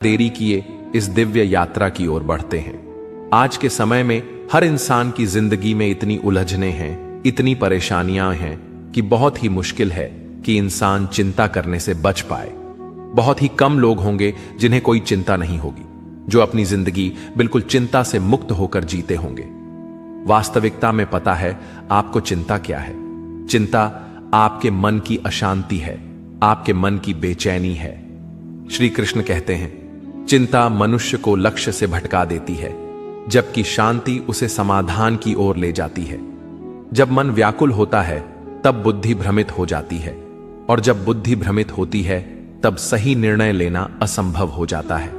देरी किए इस दिव्य यात्रा की ओर बढ़ते हैं। आज के समय में हर इंसान की जिंदगी में इतनी उलझनें हैं, इतनी परेशानियां हैं कि बहुत ही मुश्किल है कि इंसान चिंता करने से बच पाए। बहुत ही कम लोग होंगे जिन्हें कोई चिंता नहीं होगी, जो अपनी जिंदगी बिल्कुल चिंता से मुक्त होकर जीते होंगे। वास्तविकता में पता है आपको चिंता क्या है? चिंता आपके मन की अशांति है, आपके मन की बेचैनी है। श्री कृष्ण कहते हैं, चिंता मनुष्य को लक्ष्य से भटका देती है, जबकि शांति उसे समाधान की ओर ले जाती है। जब मन व्याकुल होता है तब बुद्धि भ्रमित हो जाती है, और जब बुद्धि भ्रमित होती है तब सही निर्णय लेना असंभव हो जाता है।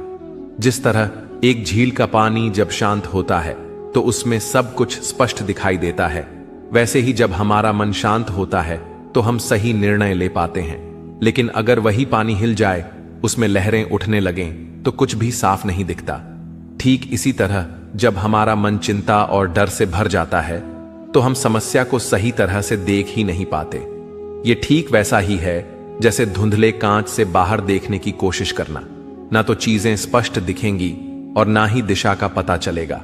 जिस तरह एक झील का पानी जब शांत होता है तो उसमें सब कुछ स्पष्ट दिखाई देता है, वैसे ही जब हमारा मन शांत होता है तो हम सही निर्णय ले पाते हैं। लेकिन अगर वही पानी हिल जाए, उसमें लहरें उठने लगें, तो कुछ भी साफ नहीं दिखता। ठीक इसी तरह जब हमारा मन चिंता और डर से भर जाता है तो हम समस्या को सही तरह से देख ही नहीं पाते। ये ठीक वैसा ही है जैसे धुंधले कांच से बाहर देखने की कोशिश करना। ना तो चीजें स्पष्ट दिखेंगी और ना ही दिशा का पता चलेगा।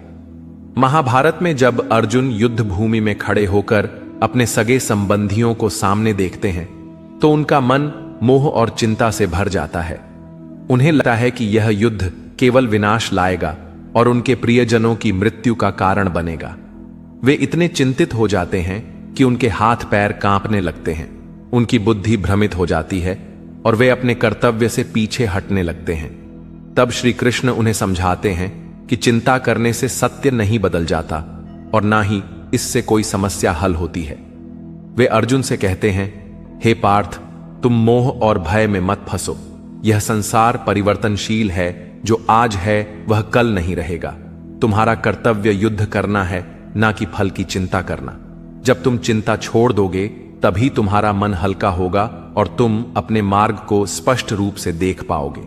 महाभारत में जब अर्जुन युद्ध भूमि में खड़े होकर अपने सगे संबंधियों को सामने देखते हैं तो उनका मन मोह और चिंता से भर जाता है। उन्हें लगता है कि यह युद्ध केवल विनाश लाएगा और उनके प्रियजनों की मृत्यु का कारण बनेगा। वे इतने चिंतित हो जाते हैं कि उनके हाथ पैर कांपने लगते हैं, उनकी बुद्धि भ्रमित हो जाती है और वे अपने कर्तव्य से पीछे हटने लगते हैं। तब श्री कृष्ण उन्हें समझाते हैं कि चिंता करने से सत्य नहीं बदल जाता और ना ही इससे कोई समस्या हल होती है। वे अर्जुन से कहते हैं, हे पार्थ, तुम मोह और भय में मत फंसो। यह संसार परिवर्तनशील है, जो आज है वह कल नहीं रहेगा। तुम्हारा कर्तव्य युद्ध करना है, ना कि फल की चिंता करना। जब तुम चिंता छोड़ दोगे तभी तुम्हारा मन हल्का होगा और तुम अपने मार्ग को स्पष्ट रूप से देख पाओगे।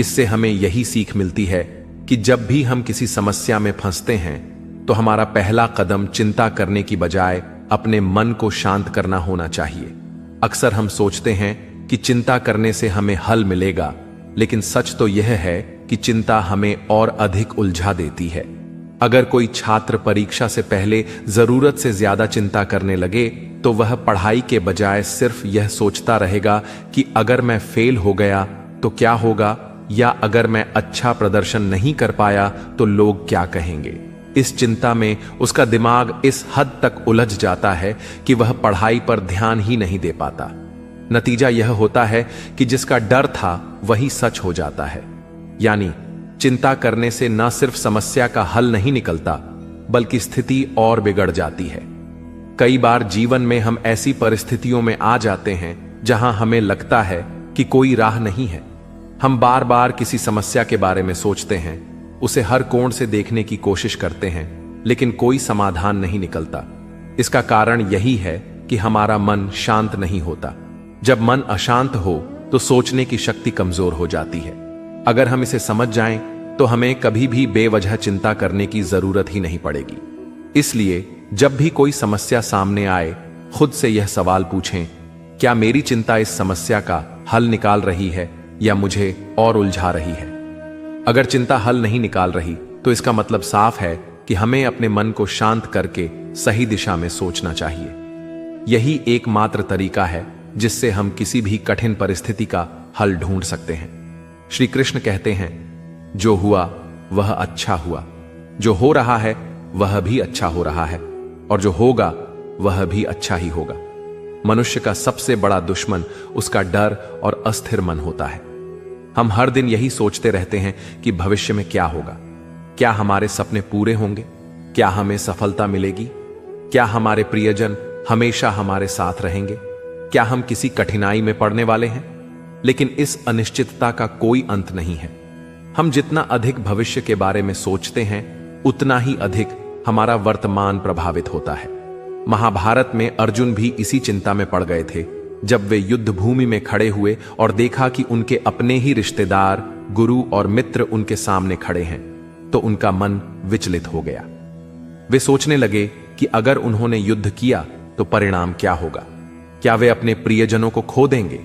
इससे हमें यही सीख मिलती है कि जब भी हम किसी समस्या में फंसते हैं तो हमारा पहला कदम चिंता करने की बजाय अपने मन को शांत करना होना चाहिए। अक्सर हम सोचते हैं कि चिंता करने से हमें हल मिलेगा, लेकिन सच तो यह है कि चिंता हमें और अधिक उलझा देती है। अगर कोई छात्र परीक्षा से पहले जरूरत से ज्यादा चिंता करने लगे तो वह पढ़ाई के बजाय सिर्फ यह सोचता रहेगा कि अगर मैं फेल हो गया तो क्या होगा, या अगर मैं अच्छा प्रदर्शन नहीं कर पाया तो लोग क्या कहेंगे। इस चिंता में उसका दिमाग इस हद तक उलझ जाता है कि वह पढ़ाई पर ध्यान ही नहीं दे पाता। नतीजा यह होता है कि जिसका डर था वही सच हो जाता है। यानी चिंता करने से न सिर्फ समस्या का हल नहीं निकलता, बल्कि स्थिति और बिगड़ जाती है। कई बार जीवन में हम ऐसी परिस्थितियों में आ जाते हैं जहां हमें लगता है कि कोई राह नहीं है। हम बार बार किसी समस्या के बारे में सोचते हैं, उसे हर कोण से देखने की कोशिश करते हैं, लेकिन कोई समाधान नहीं निकलता। इसका कारण यही है कि हमारा मन शांत नहीं होता। जब मन अशांत हो तो सोचने की शक्ति कमजोर हो जाती है। अगर हम इसे समझ जाएं तो हमें कभी भी बेवजह चिंता करने की जरूरत ही नहीं पड़ेगी। इसलिए जब भी कोई समस्या सामने आए, खुद से यह सवाल पूछें, क्या मेरी चिंता इस समस्या का हल निकाल रही है या मुझे और उलझा रही है? अगर चिंता हल नहीं निकाल रही तो इसका मतलब साफ है कि हमें अपने मन को शांत करके सही दिशा में सोचना चाहिए। यही एकमात्र तरीका है जिससे हम किसी भी कठिन परिस्थिति का हल ढूंढ सकते हैं। श्री कृष्ण कहते हैं, जो हुआ वह अच्छा हुआ, जो हो रहा है वह भी अच्छा हो रहा है, और जो होगा वह भी अच्छा ही होगा। मनुष्य का सबसे बड़ा दुश्मन उसका डर और अस्थिर मन होता है। हम हर दिन यही सोचते रहते हैं कि भविष्य में क्या होगा, क्या हमारे सपने पूरे होंगे, क्या हमें सफलता मिलेगी, क्या हमारे प्रियजन हमेशा हमारे साथ रहेंगे, क्या हम किसी कठिनाई में पड़ने वाले हैं। लेकिन इस अनिश्चितता का कोई अंत नहीं है। हम जितना अधिक भविष्य के बारे में सोचते हैं उतना ही अधिक हमारा वर्तमान प्रभावित होता है। महाभारत में अर्जुन भी इसी चिंता में पड़ गए थे जब वे युद्ध भूमि में खड़े हुए और देखा कि उनके अपने ही रिश्तेदार, गुरु और मित्र उनके सामने खड़े हैं, तो उनका मन विचलित हो गया। वे सोचने लगे कि अगर उन्होंने युद्ध किया तो परिणाम क्या होगा। क्या वे अपने प्रियजनों को खो देंगे?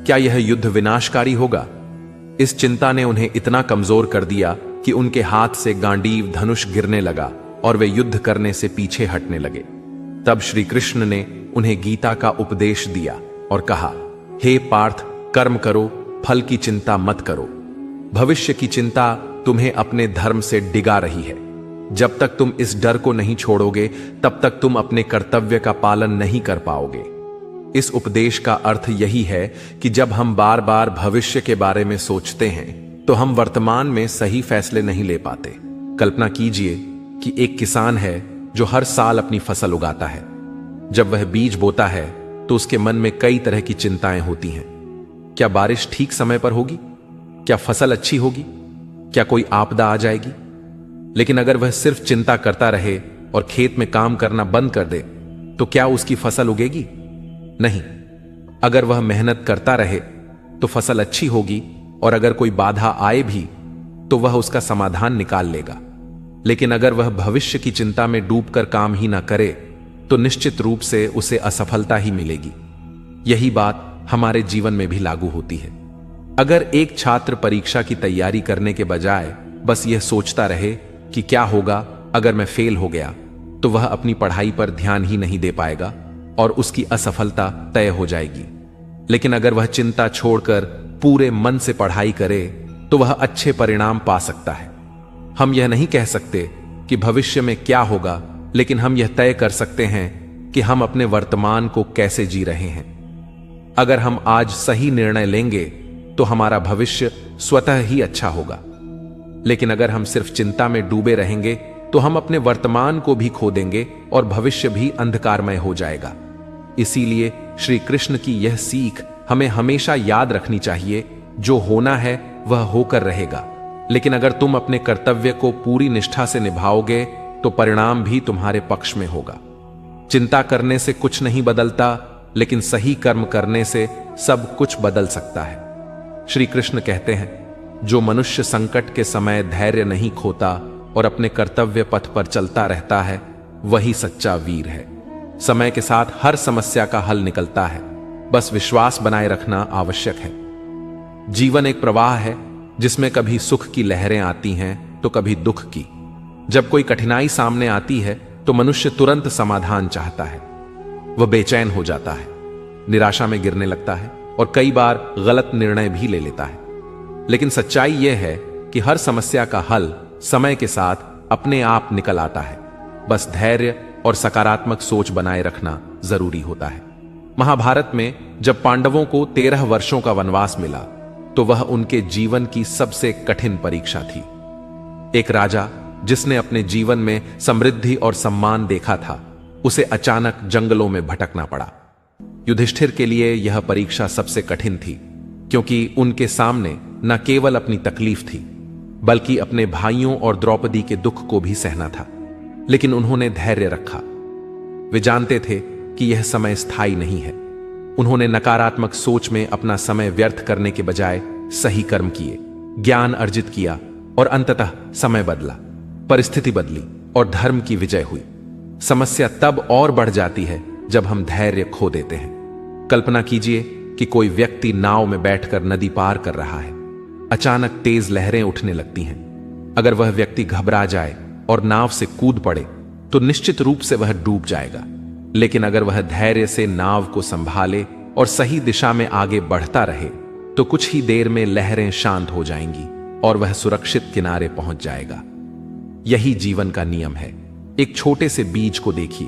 क्या यह युद्ध विनाशकारी होगा? इस चिंता ने उन्हें इतना कमजोर कर दिया कि उनके हाथ से गांडीव धनुष गिरने लगा और वे युद्ध करने से पीछे हटने लगे। तब श्री कृष्ण ने उन्हें गीता का उपदेश दिया और कहा, हे पार्थ, कर्म करो, फल की चिंता मत करो। भविष्य की चिंता तुम्हें अपने धर्म से डिगा रही है। जब तक तुम इस डर को नहीं छोड़ोगे तब तक तुम अपने कर्तव्य का पालन नहीं कर पाओगे। इस उपदेश का अर्थ यही है कि जब हम बार बार भविष्य के बारे में सोचते हैं तो हम वर्तमान में सही फैसले नहीं ले पाते। कल्पना कीजिए कि एक किसान है जो हर साल अपनी फसल उगाता है। जब वह बीज बोता है तो उसके मन में कई तरह की चिंताएं होती हैं। क्या बारिश ठीक समय पर होगी? क्या फसल अच्छी होगी? क्या कोई आपदा आ जाएगी? लेकिन अगर वह सिर्फ चिंता करता रहे और खेत में काम करना बंद कर दे तो क्या उसकी फसल उगेगी? नहीं। अगर वह मेहनत करता रहे तो फसल अच्छी होगी, और अगर कोई बाधा आए भी तो वह उसका समाधान निकाल लेगा। लेकिन अगर वह भविष्य की चिंता में डूबकर काम ही ना करे तो निश्चित रूप से उसे असफलता ही मिलेगी। यही बात हमारे जीवन में भी लागू होती है। अगर एक छात्र परीक्षा की तैयारी करने के बजाय बस यह सोचता रहे कि क्या होगा अगर मैं फेल हो गया, तो वह अपनी पढ़ाई पर ध्यान ही नहीं दे पाएगा और उसकी असफलता तय हो जाएगी। लेकिन अगर वह चिंता छोड़कर पूरे मन से पढ़ाई करे तो वह अच्छे परिणाम पा सकता है। हम यह नहीं कह सकते कि भविष्य में क्या होगा, लेकिन हम यह तय कर सकते हैं कि हम अपने वर्तमान को कैसे जी रहे हैं। अगर हम आज सही निर्णय लेंगे तो हमारा भविष्य स्वतः ही अच्छा होगा। लेकिन अगर हम सिर्फ चिंता में डूबे रहेंगे तो हम अपने वर्तमान को भी खो देंगे और भविष्य भी अंधकारमय हो जाएगा। इसीलिए श्री कृष्ण की यह सीख हमें हमेशा याद रखनी चाहिए, जो होना है वह होकर रहेगा। लेकिन अगर तुम अपने कर्तव्य को पूरी निष्ठा से निभाओगे तो परिणाम भी तुम्हारे पक्ष में होगा। चिंता करने से कुछ नहीं बदलता, लेकिन सही कर्म करने से सब कुछ बदल सकता है। श्री कृष्ण कहते हैं, जो मनुष्य संकट के समय धैर्य नहीं खोता और अपने कर्तव्य पथ पर चलता रहता है, वही सच्चा वीर है। समय के साथ हर समस्या का हल निकलता है, बस विश्वास बनाए रखना आवश्यक है। जीवन एक प्रवाह है जिसमें कभी सुख की लहरें आती हैं तो कभी दुख की। जब कोई कठिनाई सामने आती है तो मनुष्य तुरंत समाधान चाहता है। वह बेचैन हो जाता है, निराशा में गिरने लगता है और कई बार गलत निर्णय भी ले लेता है। लेकिन सच्चाई यह है कि हर समस्या का हल समय के साथ अपने आप निकल आता है। बस धैर्य और सकारात्मक सोच बनाए रखना जरूरी होता है। महाभारत में जब पांडवों को 13 वर्षों का वनवास मिला तो वह उनके जीवन की सबसे कठिन परीक्षा थी। एक राजा जिसने अपने जीवन में समृद्धि और सम्मान देखा था, उसे अचानक जंगलों में भटकना पड़ा। युधिष्ठिर के लिए यह परीक्षा सबसे कठिन थी, क्योंकि उनके सामने न केवल अपनी तकलीफ थी बल्कि अपने भाइयों और द्रौपदी के दुख को भी सहना था। लेकिन उन्होंने धैर्य रखा। वे जानते थे कि यह समय स्थायी नहीं है। उन्होंने नकारात्मक सोच में अपना समय व्यर्थ करने के बजाय सही कर्म किए, ज्ञान अर्जित किया और अंततः समय बदला, परिस्थिति बदली और धर्म की विजय हुई। समस्या तब और बढ़ जाती है जब हम धैर्य खो देते हैं। कल्पना कीजिए कि कोई व्यक्ति नाव में बैठकर नदी पार कर रहा है। अचानक तेज लहरें उठने लगती हैं। अगर वह व्यक्ति घबरा जाए और नाव से कूद पड़े तो निश्चित रूप से वह डूब जाएगा। लेकिन अगर वह धैर्य से नाव को संभाले और सही दिशा में आगे बढ़ता रहे तो कुछ ही देर में लहरें शांत हो जाएंगी और वह सुरक्षित किनारे पहुंच जाएगा। यही जीवन का नियम है। एक छोटे से बीज को देखिए,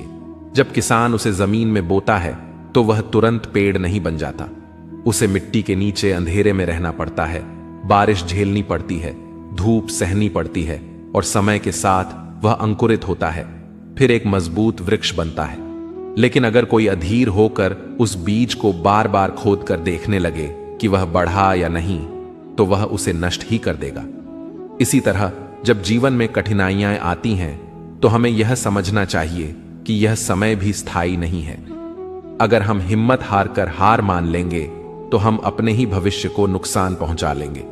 जब किसान उसे जमीन में बोता है तो वह तुरंत पेड़ नहीं बन जाता। उसे मिट्टी के नीचे अंधेरे में रहना पड़ता है, बारिश झेलनी पड़ती है, धूप सहनी पड़ती है और समय के साथ वह अंकुरित होता है, फिर एक मजबूत वृक्ष बनता है। लेकिन अगर कोई अधीर होकर उस बीज को बार बार खोद कर देखने लगे कि वह बढ़ा या नहीं, तो वह उसे नष्ट ही कर देगा। इसी तरह जब जीवन में कठिनाइयां आती हैं तो हमें यह समझना चाहिए कि यह समय भी स्थायी नहीं है। अगर हम हिम्मत हारकर हार मान लेंगे तो हम अपने ही भविष्य को नुकसान पहुंचा लेंगे।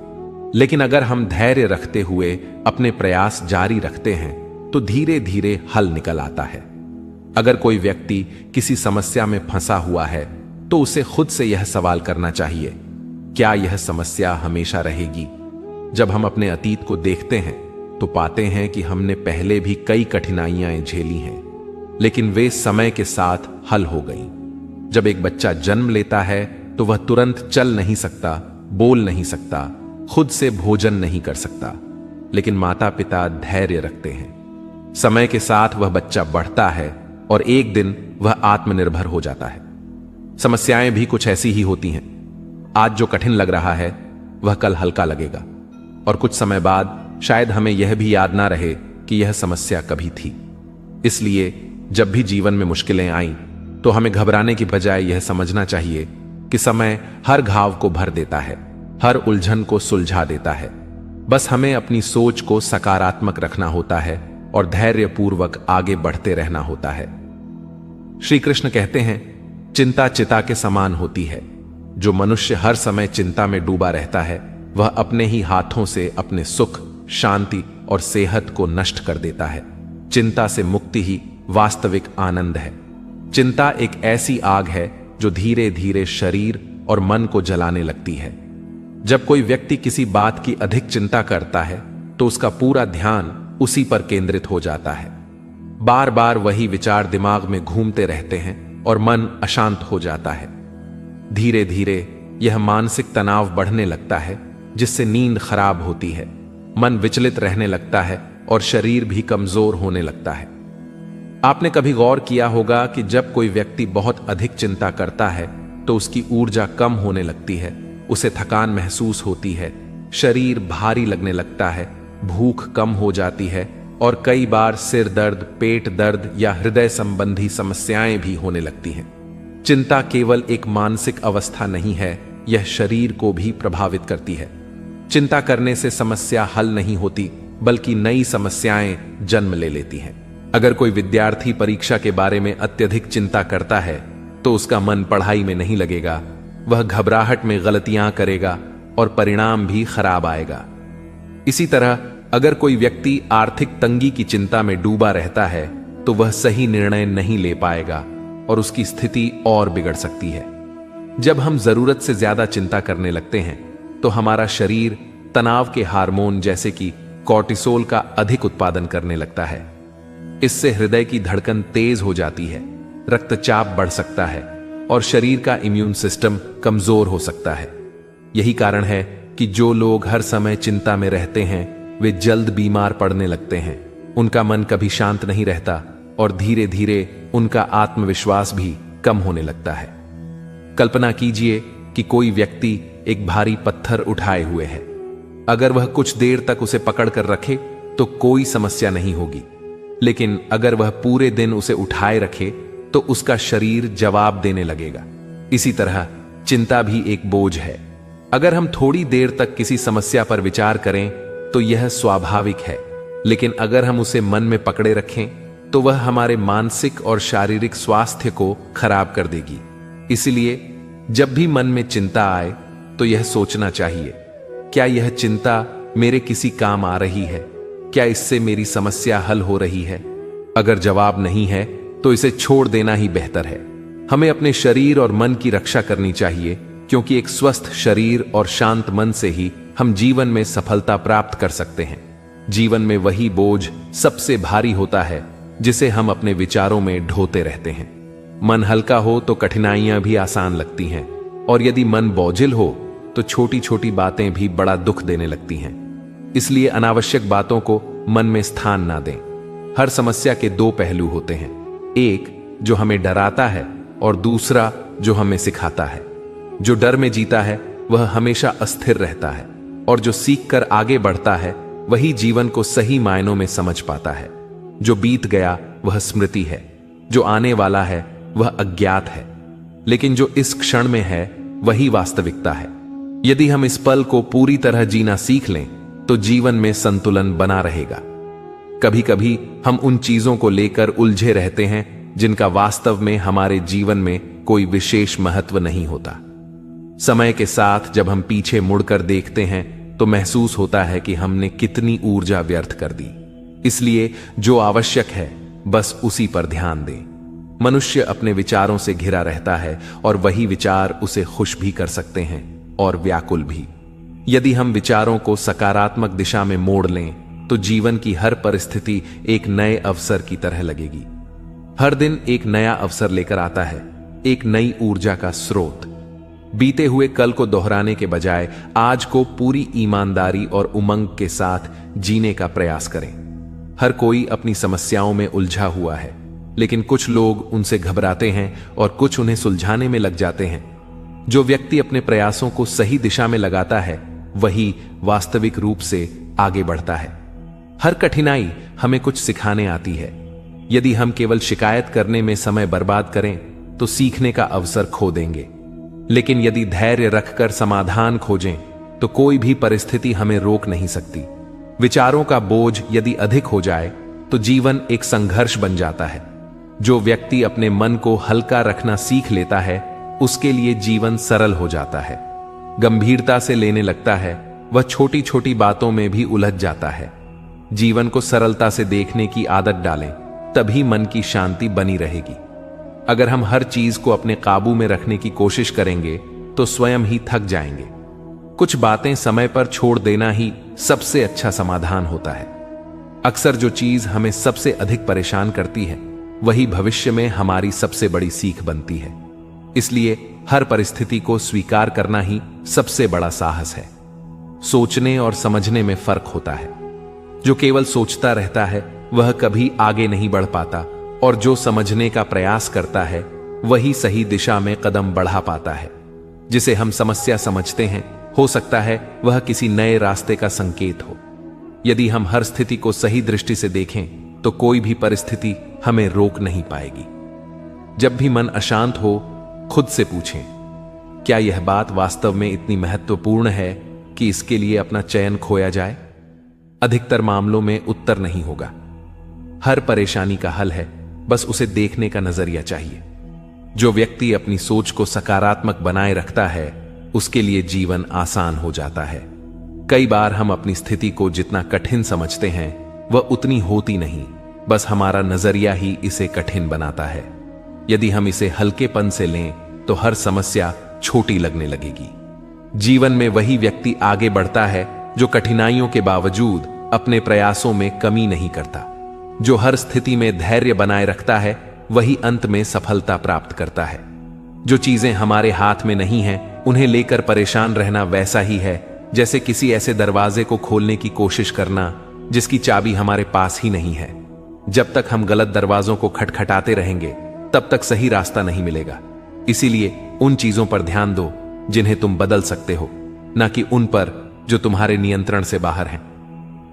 लेकिन अगर हम धैर्य रखते हुए अपने प्रयास जारी रखते हैं तो धीरे धीरे हल निकल आता है। अगर कोई व्यक्ति किसी समस्या में फंसा हुआ है तो उसे खुद से यह सवाल करना चाहिए, क्या यह समस्या हमेशा रहेगी? जब हम अपने अतीत को देखते हैं तो पाते हैं कि हमने पहले भी कई कठिनाइयां झेली हैं, लेकिन वे समय के साथ हल हो गईं। जब एक बच्चा जन्म लेता है तो वह तुरंत चल नहीं सकता, बोल नहीं सकता, खुद से भोजन नहीं कर सकता, लेकिन माता पिता धैर्य रखते हैं। समय के साथ वह बच्चा बढ़ता है और एक दिन वह आत्मनिर्भर हो जाता है। समस्याएं भी कुछ ऐसी ही होती हैं। आज जो कठिन लग रहा है वह कल हल्का लगेगा, और कुछ समय बाद शायद हमें यह भी याद ना रहे कि यह समस्या कभी थी। इसलिए जब भी जीवन में मुश्किलें आईं तो हमें घबराने की बजाय यह समझना चाहिए कि समय हर घाव को भर देता है, हर उलझन को सुलझा देता है। बस हमें अपनी सोच को सकारात्मक रखना होता है और धैर्यपूर्वक आगे बढ़ते रहना होता है। श्री कृष्ण कहते हैं, चिंता चिता के समान होती है। जो मनुष्य हर समय चिंता में डूबा रहता है वह अपने ही हाथों से अपने सुख, शांति और सेहत को नष्ट कर देता है। चिंता से मुक्ति ही वास्तविक आनंद है। चिंता एक ऐसी आग है जो धीरे धीरे शरीर और मन को जलाने लगती है। जब कोई व्यक्ति किसी बात की अधिक चिंता करता है तो उसका पूरा ध्यान उसी पर केंद्रित हो जाता है। बार बार वही विचार दिमाग में घूमते रहते हैं और मन अशांत हो जाता है। धीरे धीरे यह मानसिक तनाव बढ़ने लगता है, जिससे नींद खराब होती है, मन विचलित रहने लगता है और शरीर भी कमजोर होने लगता है। आपने कभी गौर किया होगा कि जब कोई व्यक्ति बहुत अधिक चिंता करता है तो उसकी ऊर्जा कम होने लगती है, उसे थकान महसूस होती है, शरीर भारी लगने लगता है, भूख कम हो जाती है और कई बार सिर दर्द, पेट दर्द या हृदय संबंधी समस्याएं भी होने लगती हैं। चिंता केवल एक मानसिक अवस्था नहीं है, यह शरीर को भी प्रभावित करती है। चिंता करने से समस्या हल नहीं होती, बल्कि नई समस्याएं जन्म ले लेती हैं। अगर कोई विद्यार्थी परीक्षा के बारे में अत्यधिक चिंता करता है तो उसका मन पढ़ाई में नहीं लगेगा, वह घबराहट में गलतियां करेगा और परिणाम भी खराब आएगा। इसी तरह अगर कोई व्यक्ति आर्थिक तंगी की चिंता में डूबा रहता है तो वह सही निर्णय नहीं ले पाएगा और उसकी स्थिति और बिगड़ सकती है। जब हम जरूरत से ज्यादा चिंता करने लगते हैं तो हमारा शरीर तनाव के हार्मोन जैसे कि कॉर्टिसोल का अधिक उत्पादन करने लगता है। इससे हृदय की धड़कन तेज हो जाती है, रक्तचाप बढ़ सकता है और शरीर का इम्यून सिस्टम कमजोर हो सकता है। यही कारण है कि जो लोग हर समय चिंता में रहते हैं वे जल्द बीमार पड़ने लगते हैं। उनका मन कभी शांत नहीं रहता और धीरे धीरे उनका आत्मविश्वास भी कम होने लगता है। कल्पना कीजिए कि कोई व्यक्ति एक भारी पत्थर उठाए हुए है। अगर वह कुछ देर तक उसे पकड़ कर रखे तो कोई समस्या नहीं होगी, लेकिन अगर वह पूरे दिन उसे उठाए रखे तो उसका शरीर जवाब देने लगेगा। इसी तरह चिंता भी एक बोझ है। अगर हम थोड़ी देर तक किसी समस्या पर विचार करें तो यह स्वाभाविक है, लेकिन अगर हम उसे मन में पकड़े रखें तो वह हमारे मानसिक और शारीरिक स्वास्थ्य को खराब कर देगी। इसलिए जब भी मन में चिंता आए तो यह सोचना चाहिए, क्या यह चिंता मेरे किसी काम आ रही है? क्या इससे मेरी समस्या हल हो रही है? अगर जवाब नहीं है तो इसे छोड़ देना ही बेहतर है। हमें अपने शरीर और मन की रक्षा करनी चाहिए, क्योंकि एक स्वस्थ शरीर और शांत मन से ही हम जीवन में सफलता प्राप्त कर सकते हैं। जीवन में वही बोझ सबसे भारी होता है जिसे हम अपने विचारों में ढोते रहते हैं। मन हल्का हो तो कठिनाइयां भी आसान लगती हैं, और यदि मन बोझिल हो तो छोटी छोटी बातें भी बड़ा दुख देने लगती हैं। इसलिए अनावश्यक बातों को मन में स्थान ना दें। हर समस्या के दो पहलू होते हैं, एक जो हमें डराता है और दूसरा जो हमें सिखाता है। जो डर में जीता है वह हमेशा अस्थिर रहता है, और जो सीख कर आगे बढ़ता है वही जीवन को सही मायनों में समझ पाता है। जो बीत गया वह स्मृति है, जो आने वाला है वह अज्ञात है, लेकिन जो इस क्षण में है वही वास्तविकता है। यदि हम इस पल को पूरी तरह जीना सीख लें तो जीवन में संतुलन बना रहेगा। कभी कभी हम उन चीजों को लेकर उलझे रहते हैं जिनका वास्तव में हमारे जीवन में कोई विशेष महत्व नहीं होता। समय के साथ जब हम पीछे मुड़कर देखते हैं तो महसूस होता है कि हमने कितनी ऊर्जा व्यर्थ कर दी। इसलिए जो आवश्यक है बस उसी पर ध्यान दें। मनुष्य अपने विचारों से घिरा रहता है और वही विचार उसे खुश भी कर सकते हैं और व्याकुल भी। यदि हम विचारों को सकारात्मक दिशा में मोड़ लें तो जीवन की हर परिस्थिति एक नए अवसर की तरह लगेगी। हर दिन एक नया अवसर लेकर आता है, एक नई ऊर्जा का स्रोत। बीते हुए कल को दोहराने के बजाय आज को पूरी ईमानदारी और उमंग के साथ जीने का प्रयास करें। हर कोई अपनी समस्याओं में उलझा हुआ है, लेकिन कुछ लोग उनसे घबराते हैं और कुछ उन्हें सुलझाने में लग जाते हैं। जो व्यक्ति अपने प्रयासों को सही दिशा में लगाता है वही वास्तविक रूप से आगे बढ़ता है। हर कठिनाई हमें कुछ सिखाने आती है। यदि हम केवल शिकायत करने में समय बर्बाद करें तो सीखने का अवसर खो देंगे, लेकिन यदि धैर्य रखकर समाधान खोजें तो कोई भी परिस्थिति हमें रोक नहीं सकती। विचारों का बोझ यदि अधिक हो जाए तो जीवन एक संघर्ष बन जाता है। जो व्यक्ति अपने मन को हल्का रखना सीख लेता है उसके लिए जीवन सरल हो जाता है। गंभीरता से लेने लगता है वह छोटी छोटी बातों में भी उलझ जाता है। जीवन को सरलता से देखने की आदत डालें, तभी मन की शांति बनी रहेगी। अगर हम हर चीज को अपने काबू में रखने की कोशिश करेंगे तो स्वयं ही थक जाएंगे। कुछ बातें समय पर छोड़ देना ही सबसे अच्छा समाधान होता है। अक्सर जो चीज हमें सबसे अधिक परेशान करती है वही भविष्य में हमारी सबसे बड़ी सीख बनती है। इसलिए हर परिस्थिति को स्वीकार करना ही सबसे बड़ा साहस है। सोचने और समझने में फर्क होता है। जो केवल सोचता रहता है वह कभी आगे नहीं बढ़ पाता, और जो समझने का प्रयास करता है वही सही दिशा में कदम बढ़ा पाता है। जिसे हम समस्या समझते हैं हो सकता है वह किसी नए रास्ते का संकेत हो। यदि हम हर स्थिति को सही दृष्टि से देखें तो कोई भी परिस्थिति हमें रोक नहीं पाएगी। जब भी मन अशांत हो खुद से पूछें, क्या यह बात वास्तव में इतनी महत्वपूर्ण है कि इसके लिए अपना चयन खोया जाए? अधिकतर मामलों में उत्तर नहीं होगा। हर परेशानी का हल है, बस उसे देखने का नजरिया चाहिए। जो व्यक्ति अपनी सोच को सकारात्मक बनाए रखता है उसके लिए जीवन आसान हो जाता है। कई बार हम अपनी स्थिति को जितना कठिन समझते हैं वह उतनी होती नहीं, बस हमारा नजरिया ही इसे कठिन बनाता है। यदि हम इसे हल्केपन से लें तो हर समस्या छोटी लगने लगेगी। जीवन में वही व्यक्ति आगे बढ़ता है जो कठिनाइयों के बावजूद अपने प्रयासों में कमी नहीं करता। जो हर स्थिति में धैर्य बनाए रखता है वही अंत में सफलता प्राप्त करता है। जो चीजें हमारे हाथ में नहीं हैं उन्हें लेकर परेशान रहना वैसा ही है जैसे किसी ऐसे दरवाजे को खोलने की कोशिश करना जिसकी चाबी हमारे पास ही नहीं है। जब तक हम गलत दरवाजों को खटखटाते रहेंगे तब तक सही रास्ता नहीं मिलेगा। इसीलिए उन चीजों पर ध्यान दो जिन्हें तुम बदल सकते हो, ना कि उन पर जो तुम्हारे नियंत्रण से बाहर हैं।